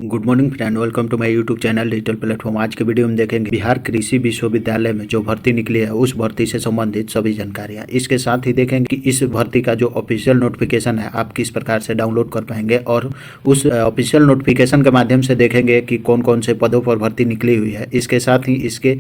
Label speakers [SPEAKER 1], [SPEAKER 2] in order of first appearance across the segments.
[SPEAKER 1] Good morning friend, welcome to my YouTube channel digital platform. आज के video में देखेंगे बिहार कृषि विश्वविद्यालय में जो भर्ती निकली है उस भर्ती से संबंधित सभी जानकारियां। इसके साथ ही देखेंगे कि इस भर्ती का जो ऑफिशियल नोटिफिकेशन है आप किस प्रकार से डाउनलोड कर पाएंगे और उस ऑफिशियल नोटिफिकेशन के माध्यम से देखेंगे कि कौन कौन से पदों पर भर्ती निकली हुई है। इसके साथ ही इसके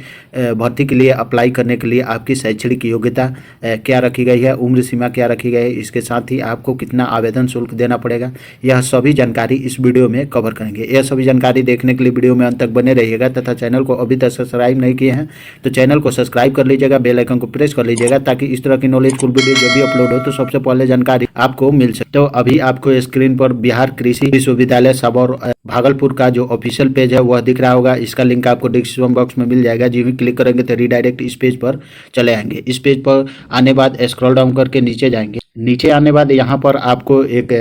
[SPEAKER 1] भर्ती के लिए अप्लाई करने के लिए आपकी शैक्षणिक योग्यता क्या रखी गई है, उम्र सीमा क्या रखी गई है, इसके साथ ही आपको कितना आवेदन शुल्क देना पड़ेगा, यह सभी जानकारी इस वीडियो में कवर करेंगे। यह सभी जानकारी देखने के लिए वीडियो में अंत तक बने रहिएगा तथा चैनल को अभी तक सब्सक्राइब नहीं किए हैं तो चैनल को सब्सक्राइब कर लीजिएगा, बेल आइकन को प्रेस कर लीजिएगा ताकि इस तरह की नॉलेजफुल वीडियो जब भी अपलोड हो तो सबसे पहले जानकारी आपको मिल सके। तो अभी आपको स्क्रीन पर बिहार कृषि विश्वविद्यालय सबौर भागलपुर का जो ऑफिशियल पेज है वह दिख रहा होगा। इसका लिंक आपको डिस्क्रिप्शन बॉक्स में मिल जाएगा। जो भी क्लिक करेंगे तो रीडायरेक्ट इस पेज पर चले आएंगे। इस पेज पर आने बाद स्क्रॉल डाउन करके नीचे जाएंगे। नीचे आने बाद यहाँ पर आपको एक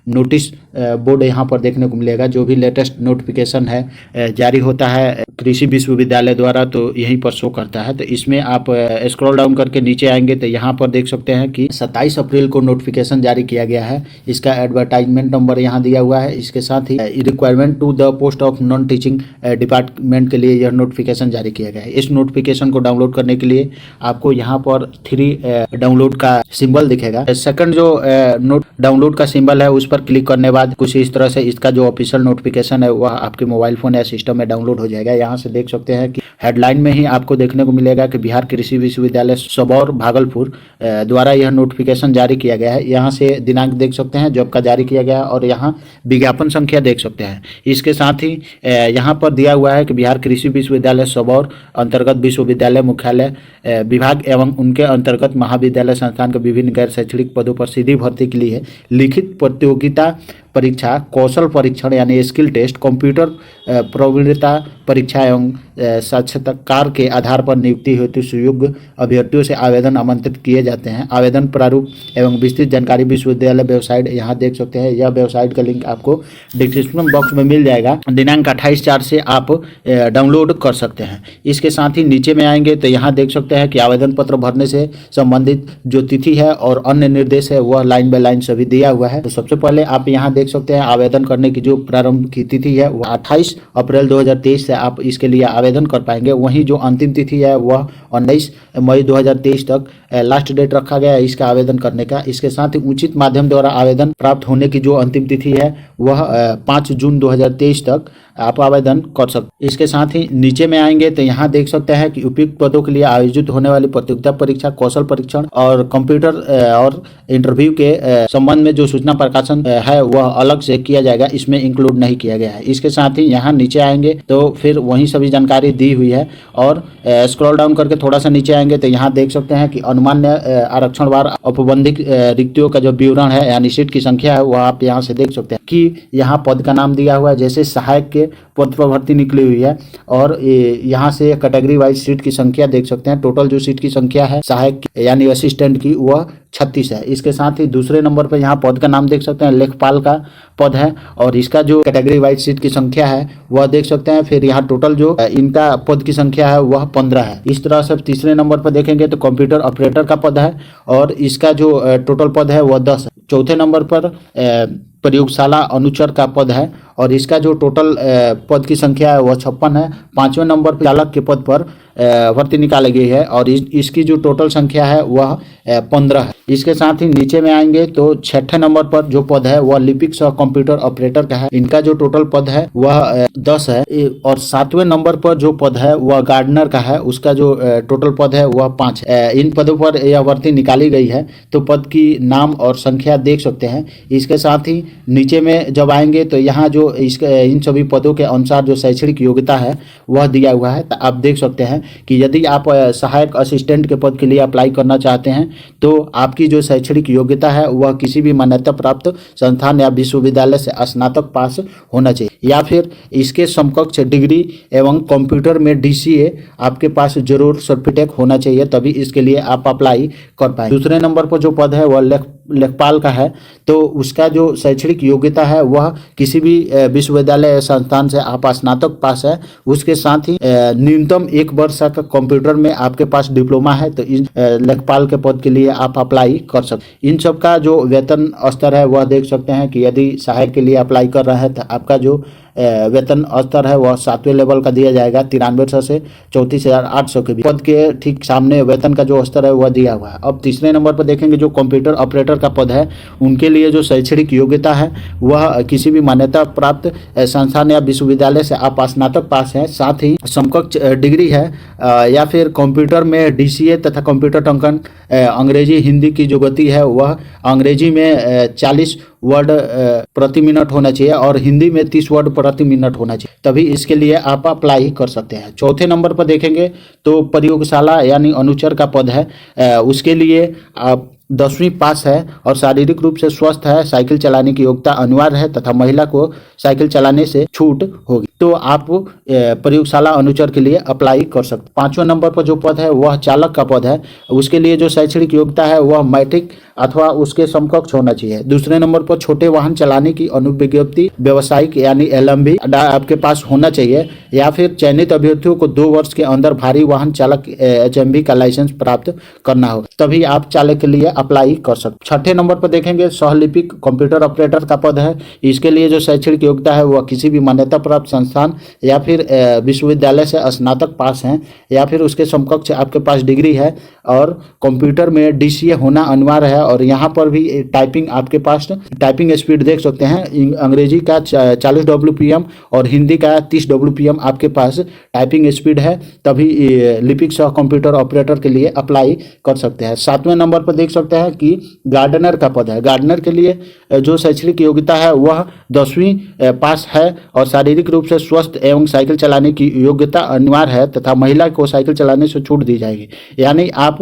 [SPEAKER 1] नोटिस बोर्ड यहाँ पर देखने को मिलेगा। जो भी लेटेस्ट नोटिफिकेशन है जारी होता है कृषि विश्वविद्यालय द्वारा तो यहीं पर शो करता है। तो इसमें आप स्क्रॉल डाउन करके नीचे आएंगे तो यहाँ पर देख सकते हैं कि 27 अप्रैल को नोटिफिकेशन जारी किया गया है। इसका एडवर्टाइजमेंट नंबर यहाँ दिया हुआ है। इसके साथ ही requirement to the post of non teaching department के लिए यह नोटिफिकेशन जारी किया गया है। इस नोटिफिकेशन को डाउनलोड करने के लिए आपको यहाँ पर 3 डाउनलोड का सिंबल दिखेगा। सेकंड जो डाउनलोड का सिंबल है उस पर क्लिक करने बाद कुछ इस तरह से इसका जो ऑफिशियल नोटिफिकेशन है वह आपके मोबाइल फोन या सिस्टम में डाउनलोड हो जाएगा। यहाँ से देख सकते हैं कि हेडलाइन में ही आपको देखने को मिलेगा कि बिहार कृषि विश्वविद्यालय सबौर भागलपुर द्वारा यह नोटिफिकेशन जारी किया गया है। यहाँ से दिनांक देख सकते हैं जब का जारी किया गया और यहाँ विज्ञापन संख्या देख सकते हैं। इसके साथ ही यहाँ पर दिया हुआ है कि बिहार कृषि विश्वविद्यालय सबौर अंतर्गत विश्वविद्यालय मुख्यालय विभाग एवं उनके अंतर्गत महाविद्यालय संस्थान के विभिन्न गैर शैक्षणिक पदों पर सीधी भर्ती के लिए लिखित प्रतियोगिता परीक्षा, कौशल परीक्षण यानी स्किल टेस्ट, कंप्यूटर प्रवीणता परीक्षा एवं साक्षात्कार के आधार पर नियुक्ति हेतु सुयोग्य अभ्यर्थियों से आवेदन आमंत्रित किए जाते हैं। आवेदन प्रारूप एवं विस्तृत जानकारी विश्वविद्यालय वेबसाइट यहाँ देख सकते हैं। यह वेबसाइट का लिंक आपको डिस्क्रिप्शन बॉक्स में मिल जाएगा। दिनांक 28/4 से आप डाउनलोड कर सकते हैं। इसके साथ ही नीचे में आएंगे तो यहाँ देख सकते हैं कि आवेदन पत्र भरने से संबंधित जो तिथि है और अन्य निर्देश है वह लाइन बाय लाइन सभी दिया हुआ है। तो सबसे पहले आप यहाँ देख सकते हैं आवेदन करने की जो प्रारंभ की तिथि है वह 28 अप्रैल 2023 से आप इसके लिए आवेदन कर पाएंगे। वहीं जो अंतिम तिथि है वह 19 मई 2023 तक लास्ट डेट रखा गया है इसका आवेदन करने का। इसके साथ ही उचित माध्यम द्वारा आवेदन प्राप्त होने की जो अंतिम तिथि है वह 5 जून 2023 तक आप आवेदन कर सकते। इसके साथ ही नीचे में आएंगे तो यहाँ देख सकते हैं कि उपयुक्त पदों के लिए आयोजित होने वाली प्रतियोगिता परीक्षा, कौशल परीक्षण और कंप्यूटर और इंटरव्यू के संबंध में जो सूचना प्रकाशन है वह अलग से किया जाएगा, इसमें इंक्लूड नहीं किया गया है। इसके साथ ही यहाँ नीचे आएंगे तो फिर वही सभी जानकारी दी हुई है और स्क्रॉल डाउन करके थोड़ा सा नीचे आएंगे तो यहाँ देख सकते हैं कि अनुमान्य आरक्षणवार औपबंधिक रिक्तियों का जो विवरण है यानी सीट की संख्या है वह आप यहाँ से देख सकते हैं कि यहाँ पद का नाम दिया हुआ है। जैसे सहायक के पद पर भर्ती निकली हुई है और यहाँ से कैटेगरी वाइज सीट की संख्या देख सकते हैं। टोटल जो सीट की संख्या है सहायक यानी असिस्टेंट की वह 36 है। इसके साथ ही दूसरे नंबर पर यहाँ पद का नाम देख सकते हैं, लेखपाल का पद है और इसका जो कैटेगरी वाइज सीट की संख्या है वह देख सकते हैं। फिर यहाँ टोटल जो इनका पद की संख्या है वह 15 है। इस तरह से तीसरे नंबर पर देखेंगे तो कंप्यूटर ऑपरेटर का पद है और इसका जो टोटल पद है वह 10 है। चौथे नंबर पर प्रयोगशाला अनुचर का पद है और इसका जो टोटल पद की संख्या है वह 56 है। पांचवें नंबर पर चालक के पद पर भर्ती निकाली गई है और इसकी जो टोटल संख्या है वह 15 है। इसके साथ ही नीचे में आएंगे तो छठे नंबर पर जो पद है वह लिपिक सह कंप्यूटर ऑपरेटर का है। इनका जो टोटल पद है वह 10 है और सातवें नंबर पर जो पद है वह गार्डनर का है, उसका जो टोटल पद है वह 5 है। इन पदों पर यह भर्ती निकाली गई है तो पद की नाम और संख्या देख सकते हैं। इसके साथ ही नीचे में जब आएंगे तो यहाँ जो इन सभी पदों के अनुसार जो शैक्षणिक योग्यता है वह दिया हुआ है। तो आप देख सकते हैं कि यदि आप सहायक असिस्टेंट के पद के लिए अप्लाई करना चाहते हैं तो आपकी जो शैक्षणिक योग्यता है वह किसी भी मान्यता प्राप्त संस्थान या विश्वविद्यालय से स्नातक पास होना चाहिए या फिर इसके समकक्ष डिग्री एवं कंप्यूटर में DCA आपके पास जरूर सर्टिफिकेट होना चाहिए, तभी इसके लिए आप अप्लाई कर पाएंगे। दूसरे नंबर पर जो पद है वह लेखपाल का है तो उसका जो शैक्षणिक योग्यता है वह किसी भी विश्वविद्यालय संस्थान से आप स्नातक पास है। उसके साथ ही न्यूनतम 1 वर्ष का कंप्यूटर में आपके पास डिप्लोमा है तो इन लेखपाल के पद के लिए आप अप्लाई कर सकते। इन सब का जो वेतन स्तर है वह देख सकते हैं कि यदि सहायक के लिए अप्लाई कर रहे हैं तो आपका जो वेतन स्तर है वह 7वें लेवल का दिया जाएगा 9300 से 34,800 के बीच। पद के ठीक सामने वेतन का जो स्तर है वह दिया हुआ है। अब तीसरे नंबर पर देखेंगे जो कंप्यूटर ऑपरेटर का पद है उनके लिए जो शैक्षणिक योग्यता है वह किसी भी मान्यता प्राप्त संस्थान या विश्वविद्यालय से आप स्नातक पास है, साथ ही समकक्ष डिग्री है या फिर कंप्यूटर में DCA तथा कंप्यूटर टंकन अंग्रेजी हिंदी की जो गति है वह अंग्रेजी में 40 वर्ड प्रति मिनट होना चाहिए और हिंदी में 30 वर्ड प्रति मिनट होना चाहिए, तभी इसके लिए आप अप्लाई कर सकते हैं। चौथे नंबर पर देखेंगे तो प्रयोगशाला यानी अनुचर का पद है, उसके लिए आप 10वीं पास है और शारीरिक रूप से स्वस्थ है, साइकिल चलाने की योग्यता अनिवार्य है तथा महिला को साइकिल चलाने से छूट होगी, तो आप प्रयोगशाला अनुचर के लिए अप्लाई कर सकते। 5वें नंबर पर जो पद है वह चालक का पद है, उसके लिए जो शैक्षणिक योग्यता है वह मैट्रिक अथवा उसके समकक्ष होना चाहिए। दूसरे नंबर पर छोटे वाहन चलाने की अनुविज्ञप्ति व्यावसायिक यानी LMB आपके पास होना चाहिए या फिर चयनित अभ्यर्थियों को 2 वर्ष के अंदर भारी वाहन चालक HMV का लाइसेंस प्राप्त करना हो, तभी आप चालक के लिए अप्लाई कर सकते। छठे नंबर पर देखेंगे सहलिपिक कंप्यूटर ऑपरेटर का पद है, इसके लिए जो शैक्षणिक योग्यता है वह किसी भी मान्यता प्राप्त संस्थान या फिर विश्वविद्यालय से स्नातक पास हैं या फिर उसके समकक्ष आपके पास डिग्री है और कंप्यूटर में DCA होना अनिवार्य है। और यहाँ पर भी टाइपिंग आपके पास टाइपिंग स्पीड देख सकते हैं, अंग्रेजी का 40 WPM और हिंदी का 30 WPM आपके पास टाइपिंग स्पीड है, तभी लिपिक सह कंप्यूटर ऑपरेटर के लिए अप्लाई कर सकते हैं। 7वें नंबर पर देख सकते हैं कि गार्डनर का पद है, गार्डनर के लिए जो शैक्षणिक योग्यता है वह 10वीं पास है और शारीरिक रूप से स्वस्थ एवं साइकिल चलाने की योग्यता अनिवार्य है तथा महिला को साइकिल चलाने से छूट दी जाएगी। यानी आप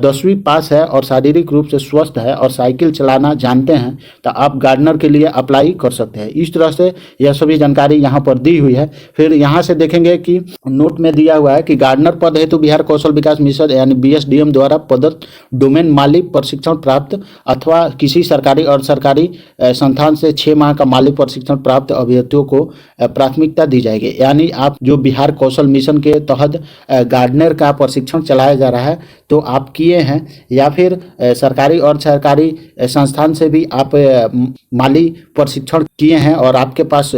[SPEAKER 1] 10वीं पास है और शारीरिक रूप से स्वस्थ है और साइकिल चलाना जानते हैं तो आप गार्डनर के लिए अप्लाई कर सकते हैं। इस तरह से यह सभी जानकारी यहाँ पर दी हुई है। फिर यहाँ से देखेंगे कि नोट में दिया हुआ है कि गार्डनर पद हेतु बिहार कौशल विकास मिशन यानी BSDM द्वारा प्रदत्त डोमेन माली प्रशिक्षण प्राप्त अथवा किसी सरकारी और सरकारी संस्थान से 6 माह का माली प्रशिक्षण प्राप्त अभ्यर्थियों को प्राथमिकता दी जाएगी। यानी आप जो बिहार कौशल मिशन के तहत गार्डनर का प्रशिक्षण चलाया जा रहा है तो आप किए हैं या फिर सरकारी और सरकारी संस्थान से भी आप माली प्रशिक्षण किए हैं और आपके पास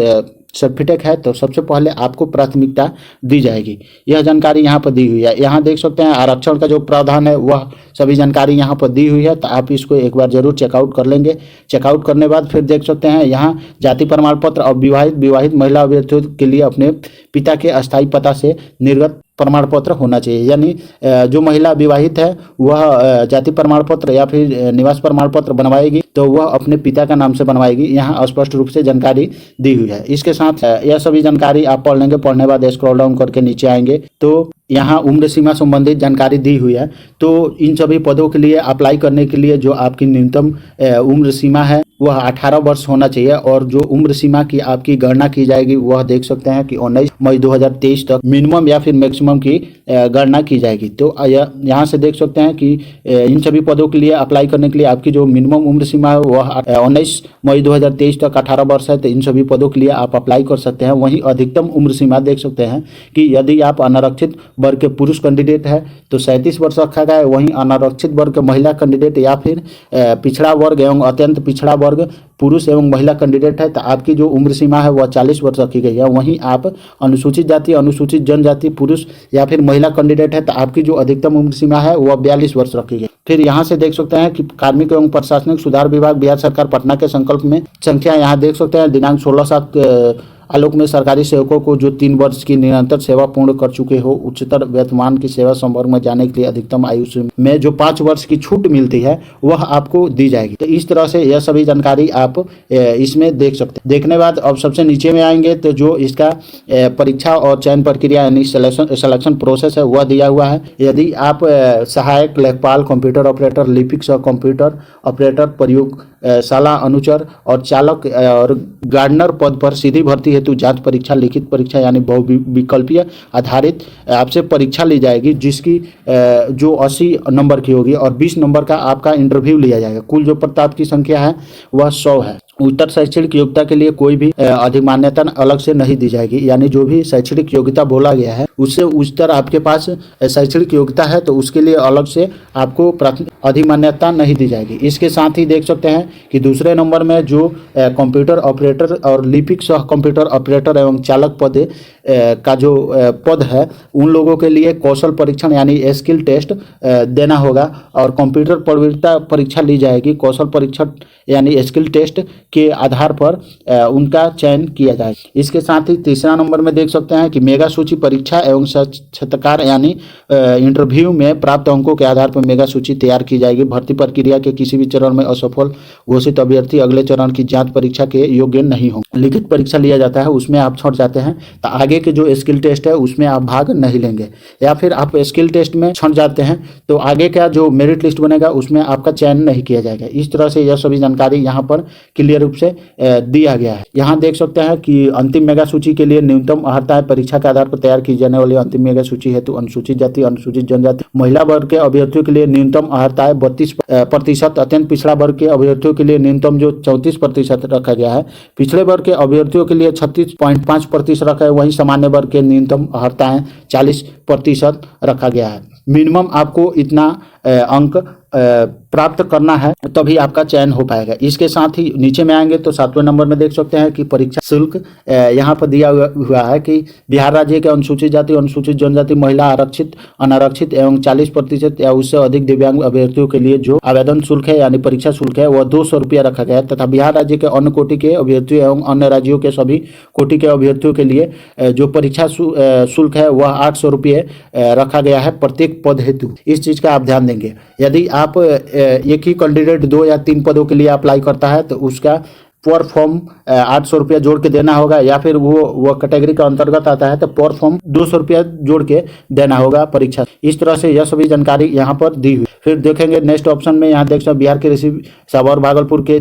[SPEAKER 1] सर्टिफिकेट है तो सबसे पहले आपको प्राथमिकता दी जाएगी। यह जानकारी यहाँ पर दी हुई है। यहाँ देख सकते हैं आरक्षण का जो प्रावधान है वह सभी जानकारी यहाँ पर दी हुई है, तो आप इसको एक बार जरूर चेकआउट कर लेंगे। चेकआउट करने के बाद फिर देख सकते हैं यहाँ जाति प्रमाण पत्र और विवाहित महिला अभ्यर्थियों के लिए अपने पिता के अस्थायी पता से निर्गत प्रमाण पत्र होना चाहिए। यानी जो महिला विवाहित है वह जाति प्रमाण पत्र या फिर निवास प्रमाण पत्र बनवाएगी तो वह अपने पिता का नाम से बनवाएगी। यहाँ स्पष्ट रूप से जानकारी दी हुई है। इसके साथ यह सभी जानकारी आप पढ़ लेंगे। पढ़ने के बाद स्क्रॉल डाउन करके नीचे आएंगे तो यहाँ उम्र सीमा संबंधित जानकारी दी हुई है। तो इन सभी पदों के लिए अप्लाई करने के लिए जो आपकी न्यूनतम उम्र सीमा है वह 18 वर्ष होना चाहिए और जो उम्र सीमा की आपकी गणना की जाएगी वह देख सकते हैं कि 19 मई 2023 तक मिनिमम या फिर मैक्सिमम की गणना की जाएगी। तो यहाँ से देख सकते हैं कि इन सभी पदों के लिए अप्लाई करने के लिए आपकी जो मिनिमम उम्र सीमा है वह 19 मई 2023 तक 18 वर्ष है। तो इन सभी पदों के लिए आप अप्लाई कर सकते हैं। वहीं अधिकतम उम्र सीमा देख सकते हैं कि यदि आप अनारक्षित वर्ग के पुरुष कैंडिडेट है तो 37 वर्ष रखा गया है। वहीं अनारक्षित वर्ग के महिला कैंडिडेट या फिर पिछड़ा वर्ग एवं अत्यंत पिछड़ा वर्ग पुरुष एवं महिला कैंडिडेट है तो आपकी जो उम्र सीमा है वह 40 वर्ष रखी गई है। वहीं आप अनुसूचित जाति अनुसूचित जनजाति पुरुष या फिर महिला कैंडिडेट है तो आपकी जो अधिकतम उम्र सीमा है वह 42 वर्ष रखी गई। फिर यहाँ से देख सकते हैं कि कार्मिक एवं प्रशासनिक सुधार विभाग बिहार सरकार पटना के संकल्प में संख्या यहाँ देख सकते हैं दिनांक 16/7 आलोक में सरकारी सेवकों को जो 3 वर्ष की निरंतर सेवा पूर्ण कर चुके हो उच्चतर वेतनमान की सेवा संवर्ग में जाने के लिए अधिकतम आयु में जो 5 वर्ष की छूट मिलती है वह आपको दी जाएगी। तो इस तरह से यह सभी जानकारी आप इसमें देख सकते हैं। देखने बाद अब सबसे नीचे में आएंगे तो जो इसका परीक्षा और चयन प्रक्रिया यानी सिलेक्शन प्रोसेस है वह दिया हुआ है। यदि आप सहायक लेखपाल कंप्यूटर ऑपरेटर लिपिक सह कंप्यूटर ऑपरेटर प्रयोगशाला अनुचर और चालक और गार्डनर पद पर सीधी भर्ती हेतु जांच परीक्षा लिखित परीक्षा यानी बहुविकल्पीय आधारित आपसे परीक्षा ली जाएगी जिसकी जो 80 नंबर की होगी और 20 नंबर का आपका इंटरव्यू लिया जाएगा। कुल जो प्रताप की संख्या है वह 100 है उत्तर शैक्षणिक योग्यता के लिए कोई भी अधिमान्यता अलग से नहीं दी जाएगी। यानी जो भी शैक्षणिक योग्यता बोला गया है उससे उच्चतर आपके पास शैक्षणिक योग्यता है तो उसके लिए अलग से आपको अधिमान्यता नहीं दी जाएगी। इसके साथ ही देख सकते हैं कि दूसरे नंबर में जो कंप्यूटर ऑपरेटर और लिपिक सह कंप्यूटर ऑपरेटर एवं चालक पद का जो पद है उन लोगों के लिए कौशल परीक्षण यानी स्किल टेस्ट देना होगा और कंप्यूटर प्रवीणता परीक्षा ली जाएगी। कौशल परीक्षण यानी स्किल टेस्ट के आधार पर उनका चयन किया जाए। इसके साथ ही तीसरा नंबर में देख सकते हैं कि मेगा सूची परीक्षा एवं साक्षात्कार यानी इंटरव्यू में प्राप्त अंकों के आधार पर मेगा सूची तैयार की जाएगी। भर्ती प्रक्रिया के किसी भी चरण में असफल घोषित अभ्यर्थी अगले चरण की जांच परीक्षा के योग्य नहीं होंगे। लिखित परीक्षा लिया जाता है उसमें आप छूट जाते हैं तो आगे के जो स्किल टेस्ट है उसमें आप भाग नहीं लेंगे, या फिर आप स्किल टेस्ट में छूट जाते हैं तो आगे का जो मेरिट लिस्ट बनेगा उसमें आपका चयन नहीं किया जाएगा। इस तरह से यह सभी जानकारी यहाँ पर क्लियर रूप से दिया गया है। यहाँ देख सकते हैं कि अंतिम मेगा सूची के लिए न्यूनतम अर्हता परीक्षा के आधार पर तैयार की जाने वाली अंतिम मेगा सूची हेतु अनुसूचित जाति, अनुसूचित जनजाति, महिला वर्ग के अभ्यर्थियों के लिए न्यूनतम अर्हता 32%, अत्यंत पिछड़ा वर्ग के अभ्यर्थियों के लिए न्यूनतम जो 34% रखा गया है, पिछड़े वर्ग के अभ्यर्थियों के लिए 36.5% रखा है, वहीं सामान्य वर्ग के न्यूनतम अर्हता 40% रखा गया है। मिनिमम आपको इतना अंक प्राप्त करना है तभी आपका चयन हो पाएगा। इसके साथ ही नीचे में आएंगे तो 7वें नंबर में देख सकते हैं कि परीक्षा शुल्क यहाँ पर दिया हुआ है कि बिहार राज्य के अनुसूचित जाति, अनुसूचित जनजाति, महिला, आरक्षित, अनारक्षित एवं 40% या उससे अधिक दिव्यांग अभ्यर्थियों के लिए जो आवेदन शुल्क है यानी परीक्षा शुल्क है वह 200 रुपया रखा गया है, तथा बिहार राज्य के अन्य कोटि के अभ्यर्थियों एवं अन्य राज्यों के सभी कोटि के अभ्यर्थियों के लिए जो परीक्षा शुल्क है वह 800 रुपये रखा गया है प्रत्येक पद हेतु। इस चीज का आप ध्यान देंगे। यदि आप एक ही कैंडिडेट 2 या 3 पदों के लिए अप्लाई करता है तो उसका पर फॉर्म 800 रुपया जोड़ के देना होगा, या फिर वो कैटेगरी का अंतर्गत आता है तो पर फॉर्म 200 रुपया जोड़ के देना होगा परीक्षा। इस तरह से यह सभी जानकारी यहाँ पर दी हुई। फिर देखेंगे नेक्स्ट ऑप्शन में, यहाँ देख सकते बिहार के कृषि सावर भागलपुर के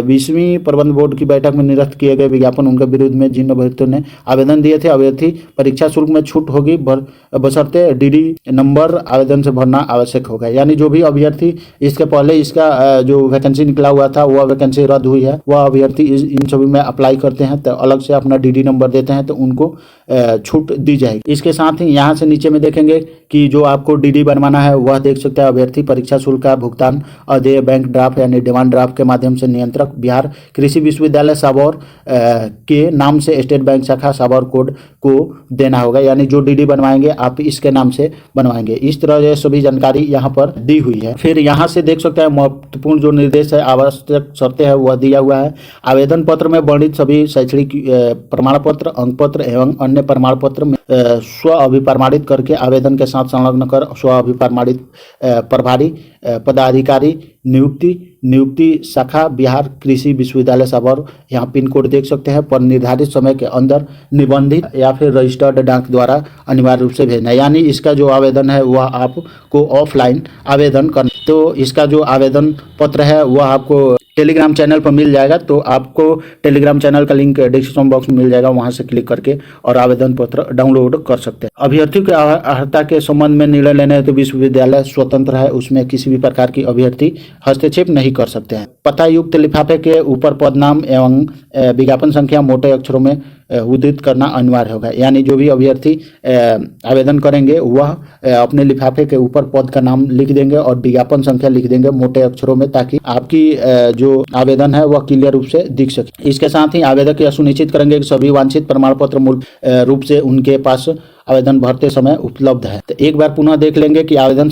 [SPEAKER 1] 20वीं प्रबंध बोर्ड की बैठक में निरस्त किए गए विज्ञापन उनके विरुद्ध में जिन अभ्यर्थियों ने आवेदन दिए थे, अभ्यर्थी परीक्षा शुल्क में छूट होगी बशर्ते डीडी नंबर आवेदन से भरना आवश्यक होगा। यानी जो भी अभ्यर्थी इसके पहले इसका जो वैकेंसी निकला हुआ था वह वैकेंसी रद्द हुई है, वह अभ्यर्थी इन सभी में अप्लाई करते हैं तो अलग से अपना डीडी नंबर देते हैं तो उनको छूट दी जाएगी। इसके साथ ही यहाँ से नीचे में देखेंगे कि जो आपको डीडी बनवाना है वह देख सकते हैं अभ्यर्थी परीक्षा शुल्क का भुगतान अदेय बैंक ड्राफ्ट यानी डिमांड ड्राफ्ट के माध्यम से नियंत्रक बिहार कृषि विश्वविद्यालय साबौर के नाम से स्टेट बैंक शाखा साबौर कोड को देना होगा। यानी जो डीडी बनवाएंगे आप इसके नाम से बनवाएंगे। इस तरह से सभी जानकारी यहाँ पर दी हुई है। फिर यहाँ से देख सकते हैं महत्वपूर्ण जो निर्देश है, आवश्यक शर्तें है वह दिया हुआ है। आवेदन पत्र में वर्णित सभी शैक्षणिक प्रमाण पत्र, अंक पत्र एवं अन्य प्रमाण पत्र में स्व अभिप्रमाणित करके आवेदन के साथ संलग्न कर स्व अभिप्रमाणित प्रभारी पदाधिकारी नियुक्ति शाखा बिहार कृषि विश्वविद्यालय साबौर, यहाँ पिन कोड देख सकते हैं, पर निर्धारित समय के अंदर निबंधित या फिर रजिस्टर्ड डाक द्वारा अनिवार्य रूप से भेजना। यानी इसका जो आवेदन है वह आपको ऑफलाइन आवेदन करना, तो इसका जो आवेदन पत्र है वह आपको टेलीग्राम चैनल पर मिल जाएगा। तो आपको टेलीग्राम चैनल का लिंक डिस्क्रिप्शन बॉक्स में मिल जाएगा, वहां से क्लिक करके और आवेदन पत्र डाउनलोड कर सकते हैं। अभ्यर्थियों की अर्हता के संबंध में निर्णय लेने हेतु विश्वविद्यालय स्वतंत्र है, उसमें किसी भी प्रकार की अभ्यर्थी हस्तक्षेप नहीं कर सकते हैं। पता युक्त लिफाफे के ऊपर पद नाम एवं विज्ञापन संख्या मोटे अक्षरों में उद्धृत करना अनिवार्य होगा। यानी जो भी अभ्यर्थी आवेदन करेंगे वह अपने लिफाफे के ऊपर पद का नाम लिख देंगे और विज्ञापन संख्या लिख देंगे मोटे अक्षरों में, ताकि आपकी जो आवेदन है वह क्लियर रूप से दिख सके। इसके साथ ही आवेदक यह सुनिश्चित करेंगे कि सभी वांछित प्रमाण पत्र मूल रूप से उनके पास आवेदन भरते समय उपलब्ध है। तो एक बार पुनः देख लेंगे कि आवेदन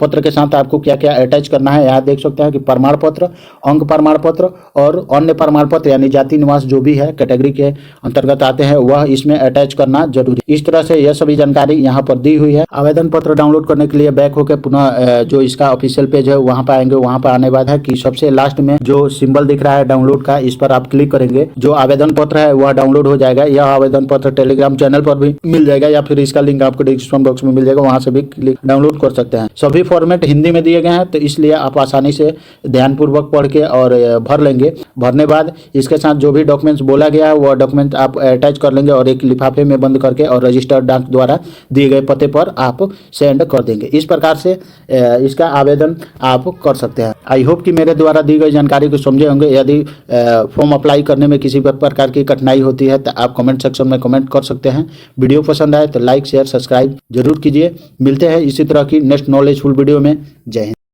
[SPEAKER 1] पत्र के साथ आपको क्या क्या अटैच करना है। यहाँ देख सकते हैं कि प्रमाण पत्र, अंक प्रमाण पत्र और अन्य प्रमाण पत्र यानी जाति निवास जो भी है कैटेगरी के अंतर्गत आते हैं वह इसमें अटैच करना जरूरी। इस तरह से यह सभी जानकारी यहाँ पर दी हुई है। आवेदन पत्र डाउनलोड करने के लिए बैक होकर पुनः जो इसका ऑफिशियल पेज है वहाँ पर आएंगे। वहाँ पर आने बाद है कि सबसे लास्ट में जो सिंबल दिख रहा है डाउनलोड का, इस पर आप क्लिक करेंगे, जो आवेदन पत्र है वह डाउनलोड हो जाएगा। यह आवेदन पत्र टेलीग्राम चैनल पर भी मिल जाएगा। जाएगा, या फिर इसका लिंक आपको डिस्क्रिप्शन बॉक्स में मिल जाएगा, वहां से भी डाउनलोड कर सकते हैं। सभी फॉर्मेट हिंदी में दिए गए हैं, तो इसलिए आप आसानी से ध्यानपूर्वक पढ़ के और भर लेंगे। भरने बाद इसके साथ जो भी डॉक्यूमेंट्स बोला गया है वो डॉक्यूमेंट आप अटैच कर लेंगे और एक लिफाफे में बंद करके और रजिस्टर्ड डाक द्वारा दिए गए पते पर आप सेंड कर देंगे। इस प्रकार से इसका आवेदन आप कर सकते हैं। आई होप कि मेरे द्वारा दी गई जानकारी को समझे होंगे। यदि फॉर्म अप्लाई करने में किसी प्रकार की कठिनाई होती है तो आप कमेंट सेक्शन में कमेंट कर सकते हैं। वीडियो पसंद आए तो लाइक शेयर सब्सक्राइब जरूर कीजिए। मिलते हैं इसी तरह की नेक्स्ट नॉलेजफुल वीडियो में। जय हिंद।